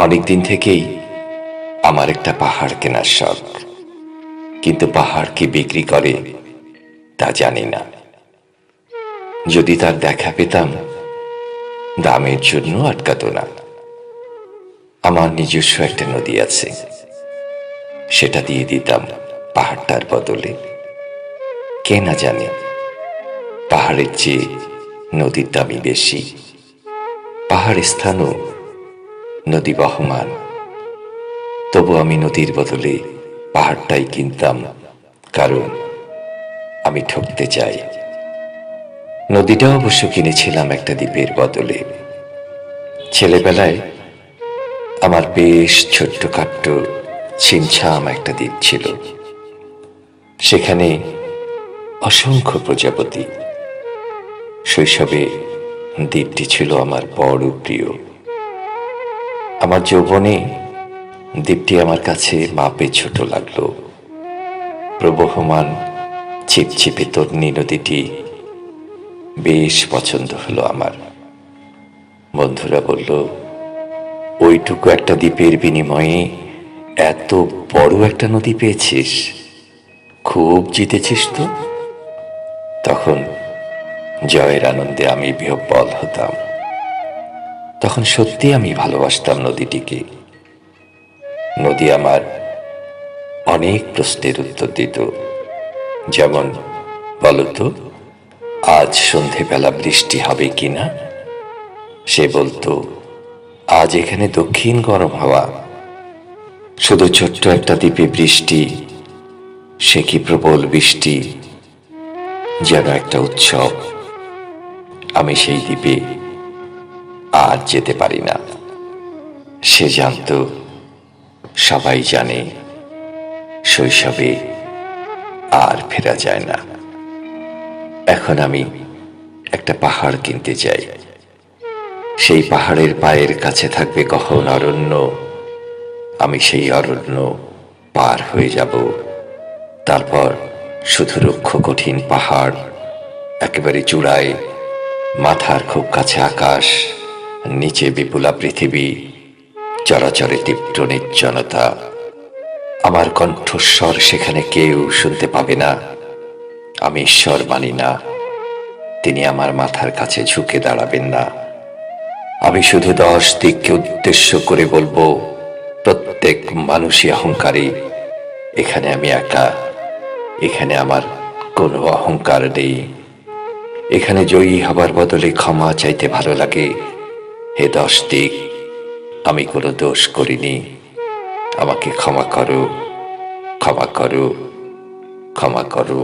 অনেক দিন থেকেই আমার একটা পাহাড় কেনার শখ, কিন্তু পাহাড় কি বিক্রি করে তা জানি না। যদি তার দেখা পেতাম, দামের জন্য আটকাতো না। আমার নিজস্ব একটা নদী আছে, সেটা দিয়ে দিতাম পাহাড়টার বদলে। কে না জানে পাহাড়ের চেয়ে নদীর দামই বেশি। পাহাড় স্থানও নদী বহমান, তবু আমি নদীর বদলে পাহাড়টাই কিনতাম, কারণ আমি ঠকতে চাই। নদীটা অবশ্য কিনেছিলাম একটা দ্বীপের বদলে। ছেলেবেলায় আমার বেশ ছোট্টখাট্ট ছিমছাম একটা দ্বীপ ছিল, সেখানে অসংখ্য প্রজাপতি। শৈশবে দ্বীপটি ছিল আমার বড় প্রিয়। আমার যৌবনে দ্বীপটি আমার কাছে মাপে ছোট লাগলো। প্রবহমান ছিপছিপে তন্নি নদীটি বেশ পছন্দ হলো আমার। বন্ধুরা বলল, ওইটুকু একটা দ্বীপের বিনিময়ে এত বড় একটা নদী পেয়েছিস, খুব জিতেছিস তো। তখন জয়ের আনন্দে আমি বিহ্বল হতাম। তখন সত্যি আমি ভালোবাসতাম নদীটিকে। নদী আমার অনেক প্রশ্নের উত্তর দিত, যেমন, বলতো আজ সন্ধেবেলা বৃষ্টি হবে কিনা। সে বলতো, আজ এখানে দক্ষিণ গরম হাওয়া। শুধু ছোট্ট একটা দ্বীপে বৃষ্টি, সে কি প্রবল বৃষ্টি, যেন একটা উৎসব। আমি সেই দ্বীপে আর যেতে পারি না। সে জানত, সবাই জানে, শৈশবে আর ফেরা যায় না। এখন আমি একটা পাহাড় কিনতে চাই। সেই পাহাড়ের পায়ের কাছে থাকবে গহন অরণ্য। আমি সেই অরণ্য পার হয়ে যাব। তারপর শুধু রুক্ষ কঠিন পাহাড়, একেবারে চূড়ায় মাথার খুব কাছে আকাশ, নিচে বিপুলা পৃথিবী, চরাচরে তীব্র নির্জনতা। আমার কণ্ঠস্বর সেখানে কেউ শুনতে পাবে না। আমি ঈশ্বর মানি না, তিনি আমার মাথার কাছে ঝুঁকে দাঁড়াবেন না। আমি শুধু 10 দিককে উদ্দেশ্য করে বলবো, প্রত্যেক মানুষই অহংকারী। এখানে আমি একা, এখানে আমার কোনো অহংকার নেই। এখানে জয়ী হবার বদলে ক্ষমা চাইতে ভালো লাগে। হে 10 দিক, আমি কোনো দোষ করিনি, আমাকে ক্ষমা করো, ক্ষমা করো, ক্ষমা করো।